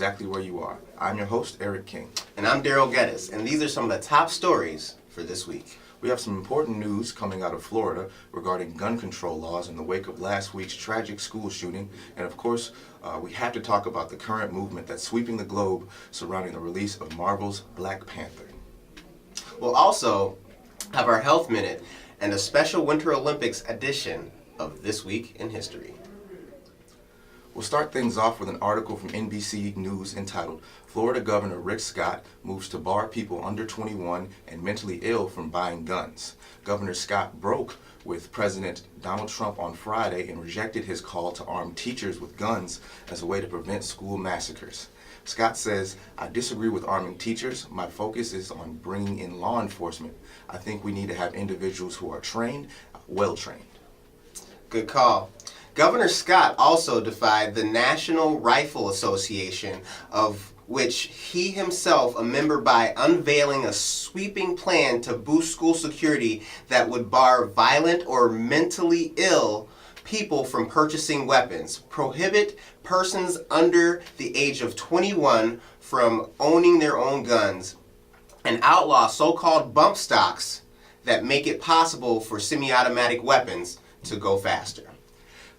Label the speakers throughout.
Speaker 1: exactly where you are. I'm your host, Eric King.
Speaker 2: And I'm Daryl Geddes, and these are some of the top stories for this week.
Speaker 1: We have some important news coming out of Florida regarding gun control laws in the wake of last week's tragic school shooting. And of course, we have to talk about the current movement that's sweeping the globe surrounding the release of Marvel's Black Panther.
Speaker 2: We'll also have our Health Minute and a special Winter Olympics edition of This Week in History.
Speaker 1: We'll start things off with an article from NBC News entitled, Florida Governor Rick Scott moves to bar people under 21 and mentally ill from buying guns. Governor Scott broke with President Donald Trump on Friday and rejected his call to arm teachers with guns as a way to prevent school massacres. Scott says, I disagree with arming teachers. My focus is on bringing in law enforcement. I think we need to have individuals who are trained, well trained.
Speaker 2: Good call. Governor Scott also defied the National Rifle Association, of which he himself a member, by unveiling a sweeping plan to boost school security that would bar violent or mentally ill people from purchasing weapons, prohibit persons under the age of 21 from owning their own guns, and outlaw so-called bump stocks that make it possible for semi-automatic weapons to go faster.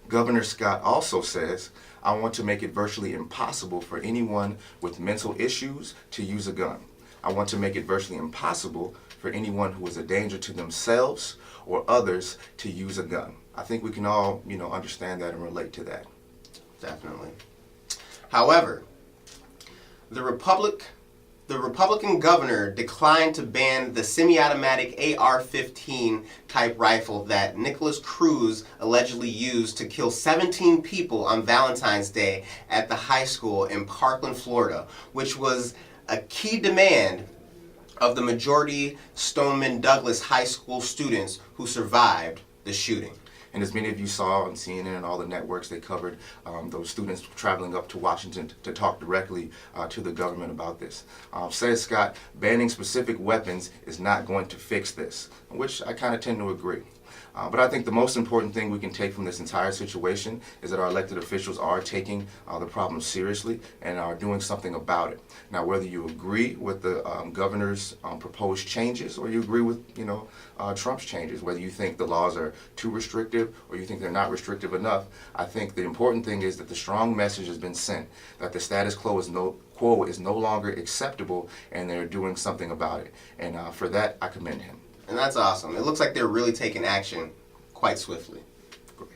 Speaker 1: Governor Scott also says, I want to make it virtually impossible for anyone with mental issues to use a gun. I want to make it virtually impossible for anyone who is a danger to themselves or others to use a gun. I think we can all, understand that and relate to that.
Speaker 2: Definitely. However, the Republican governor declined to ban the semi-automatic AR-15 type rifle that Nicholas Cruz allegedly used to kill 17 people on Valentine's Day at the high school in Parkland, Florida, which was a key demand of the majority Stoneman Douglas High School students who survived the shooting.
Speaker 1: And as many of you saw on CNN and all the networks, they covered those students traveling up to Washington to talk directly to the government about this. Says Scott, banning specific weapons is not going to fix this, which I kind of tend to agree. But I think the most important thing we can take from this entire situation is that our elected officials are taking the problem seriously and are doing something about it. Now, whether you agree with the governor's proposed changes or you agree with, Trump's changes, whether you think the laws are too restrictive or you think they're not restrictive enough, I think the important thing is that the strong message has been sent that the status quo is no longer acceptable and they're doing something about it. And for that, I commend him.
Speaker 2: And that's awesome. It looks like they're really taking action quite swiftly.
Speaker 1: Great.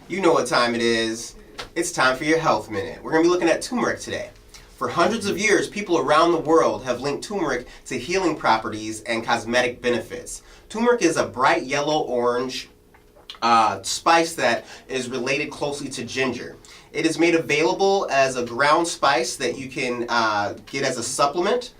Speaker 2: You know what time it is. It's time for your Health Minute. We're going to be looking at turmeric today. For hundreds of years, people around the world have linked turmeric to healing properties and cosmetic benefits. Turmeric is a bright yellow-orange spice that is related closely to ginger. It is made available as a ground spice that you can get as a supplement.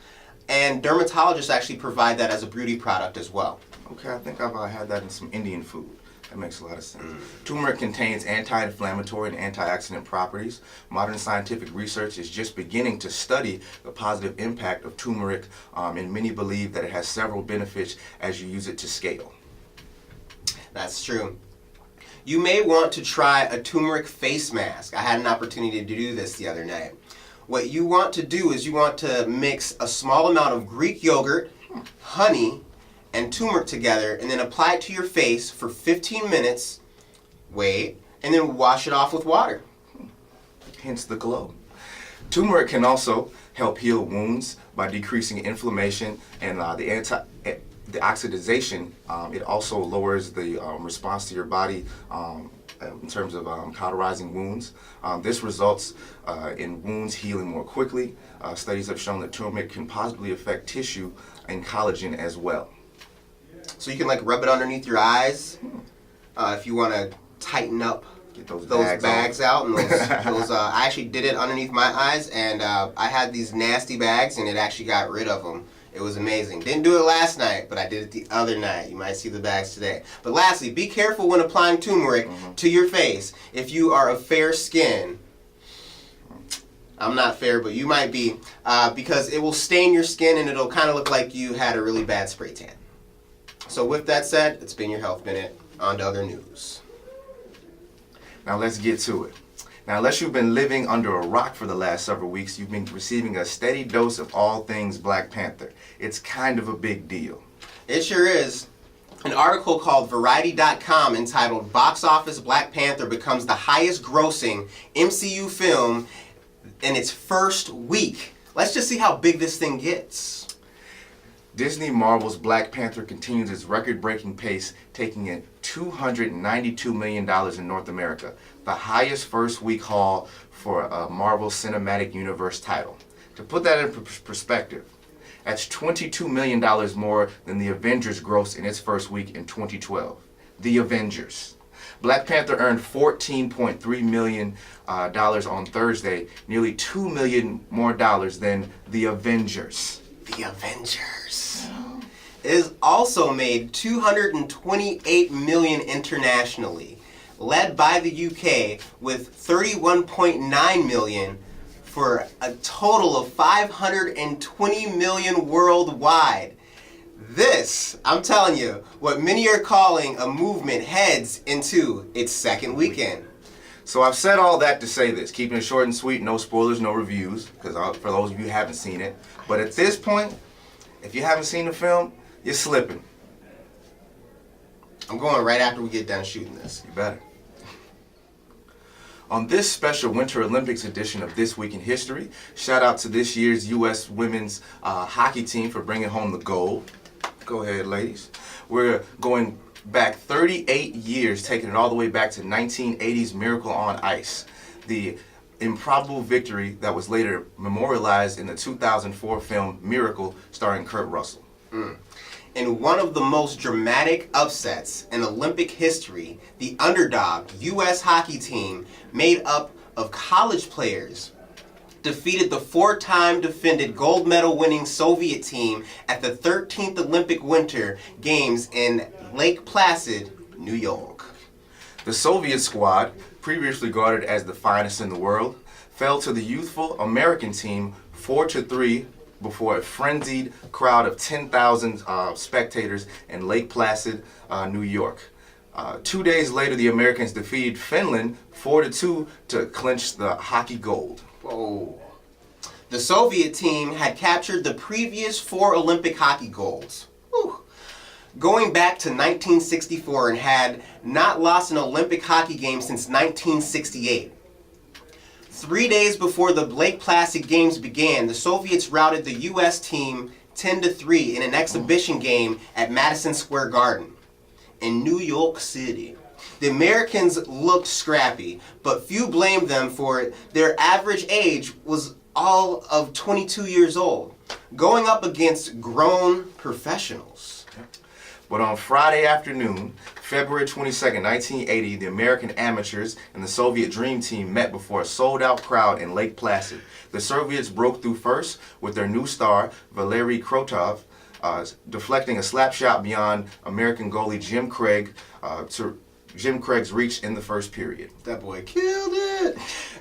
Speaker 2: And dermatologists actually provide that as a beauty product as well.
Speaker 1: Okay, I think I've had that in some Indian food. That makes a lot of sense. Turmeric contains anti-inflammatory and antioxidant properties. Modern scientific research is just beginning to study the positive impact of turmeric, and many believe that it has several benefits as you use it to scale.
Speaker 2: That's true. You may want to try a turmeric face mask. I had an opportunity to do this the other night. What you want to do is you want to mix a small amount of Greek yogurt, honey, and turmeric together and then apply it to your face for 15 minutes, wait, and then wash it off with water.
Speaker 1: Hence the glow. Turmeric can also help heal wounds by decreasing inflammation and the oxidization. It also lowers the response to your body in terms of cauterizing wounds. This results in wounds healing more quickly. Studies have shown that turmeric can possibly affect tissue and collagen as well.
Speaker 2: So you can rub it underneath your eyes if you want to tighten up.
Speaker 1: Get those
Speaker 2: bags out. And I actually did it underneath my eyes, and I had these nasty bags, and it actually got rid of them. It was amazing. Didn't do it last night, but I did it the other night. You might see the bags today. But lastly, be careful when applying turmeric to your face. If you are of fair skin, I'm not fair, but you might be, because it will stain your skin and it'll kind of look like you had a really bad spray tan. So with that said, it's been your Health Minute. On to other news.
Speaker 1: Now let's get to it. Now, unless you've been living under a rock for the last several weeks, you've been receiving a steady dose of all things Black Panther. It's kind of a big deal.
Speaker 2: It sure is. An article called Variety.com entitled Box Office Black Panther becomes the highest grossing MCU film in its first week. Let's just see how big this thing gets.
Speaker 1: Disney Marvel's Black Panther continues its record-breaking pace, taking in $292 million in North America, the highest first-week haul for a Marvel Cinematic Universe title. To put that in perspective, that's $22 million more than the Avengers grossed in its first week in 2012. The Avengers. Black Panther earned $14.3 million on Thursday, nearly $2 million more than The Avengers.
Speaker 2: The Avengers. It has also made $228 million internationally, led by the UK with $31.9 million for a total of $520 million worldwide. This, I'm telling you, what many are calling a movement heads into its second weekend.
Speaker 1: So I've said all that to say this, keeping it short and sweet, no spoilers, no reviews, because for those of you who haven't seen it. But at this point, if you haven't seen the film, you're slipping.
Speaker 2: I'm going right after we get done shooting this.
Speaker 1: You better. On this special Winter Olympics edition of This Week in History, shout out to this year's U.S. women's hockey team for bringing home the gold. Go ahead, ladies. We're going back 38 years, taking it all the way back to 1980's Miracle on Ice, the improbable victory that was later memorialized in the 2004 film Miracle, starring Kurt Russell.
Speaker 2: In one of the most dramatic upsets in Olympic history, the underdog U.S. hockey team, made up of college players, defeated the four-time defended gold medal winning Soviet team at the 13th Olympic Winter Games in Lake Placid, New York.
Speaker 1: The Soviet squad, previously regarded as the finest in the world, fell to the youthful American team 4-3 before a frenzied crowd of 10,000 spectators in Lake Placid, New York. 2 days later, the Americans defeated Finland 4-2 to clinch the hockey gold.
Speaker 2: Whoa. The Soviet team had captured the previous 4 Olympic hockey golds, going back to 1964, and had not lost an Olympic hockey game since 1968. 3 days before the Lake Placid Games began, the Soviets routed the U.S. team 10-3 in an exhibition game at Madison Square Garden in New York City. The Americans looked scrappy, but few blamed them for it. Their average age was all of 22 years old, going up against grown professionals.
Speaker 1: But on Friday afternoon, February 22nd, 1980, the American amateurs and the Soviet Dream Team met before a sold-out crowd in Lake Placid. The Soviets broke through first with their new star, Valery Krotov, deflecting a slap shot beyond American goalie Jim Craig to Jim Craig's reach in the first period.
Speaker 2: That boy killed it.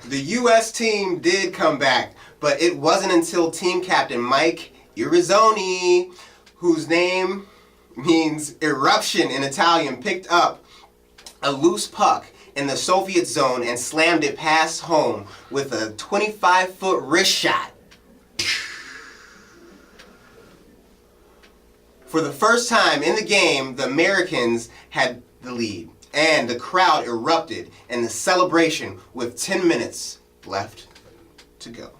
Speaker 2: The U.S. team did come back, but it wasn't until team captain Mike Irizzoni, whose name means eruption in Italian, picked up a loose puck in the Soviet zone and slammed it past home with a 25-foot wrist shot. For the first time in the game, the Americans had the lead, and the crowd erupted in the celebration with 10 minutes left to go.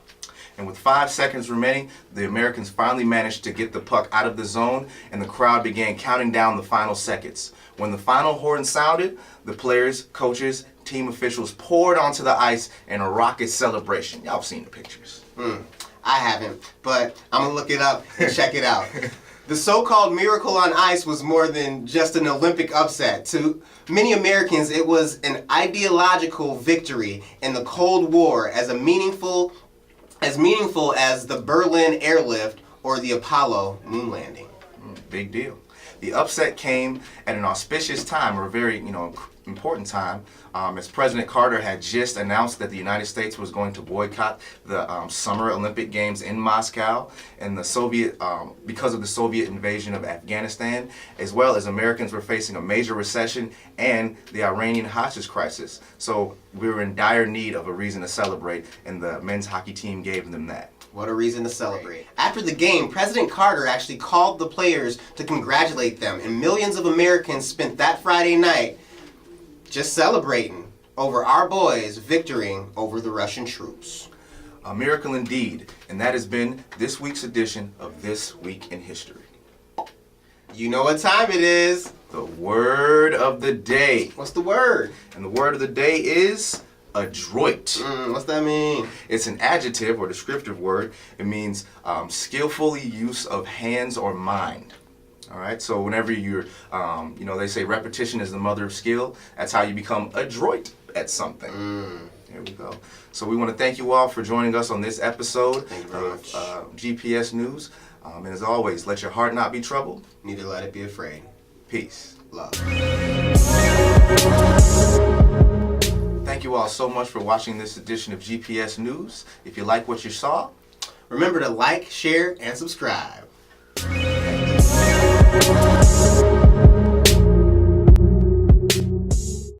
Speaker 1: And with 5 seconds remaining, the Americans finally managed to get the puck out of the zone, and the crowd began counting down the final seconds. When the final horn sounded, the players, coaches, team officials poured onto the ice in a rocket celebration. Y'all have seen the pictures.
Speaker 2: I haven't, but I'm going to look it up and check it out. The so-called Miracle on Ice was more than just an Olympic upset. To many Americans, it was an ideological victory in the Cold War, as meaningful as the Berlin airlift or the Apollo moon landing.
Speaker 1: Big deal. The upset came at an auspicious time, or a very, important time, as President Carter had just announced that the United States was going to boycott the Summer Olympic Games in Moscow, and because of the Soviet invasion of Afghanistan, as well as Americans were facing a major recession and the Iranian hostage crisis. So we were in dire need of a reason to celebrate, and the men's hockey team gave them that.
Speaker 2: What a reason to celebrate. After the game, President Carter actually called the players to congratulate them, and millions of Americans spent that Friday night just celebrating over our boys victorying over the Russian troops.
Speaker 1: A miracle indeed, and that has been this week's edition of This Week in History.
Speaker 2: You know what time it is.
Speaker 1: The word of the day.
Speaker 2: What's the word?
Speaker 1: And the word of the day is adroit.
Speaker 2: What's that mean?
Speaker 1: It's an adjective or descriptive word. It means skillfully use of hands or mind. All right, so whenever you're, they say repetition is the mother of skill. That's how you become adroit at something. There we go. So we want to thank you all for joining us on this episode of GPS News. And as always, let your heart not be troubled.
Speaker 2: Neither let it be afraid.
Speaker 1: Peace.
Speaker 2: Love.
Speaker 1: Thank you all so much for watching this edition of GPS News. If you like what you saw,
Speaker 2: remember to like, share, and subscribe.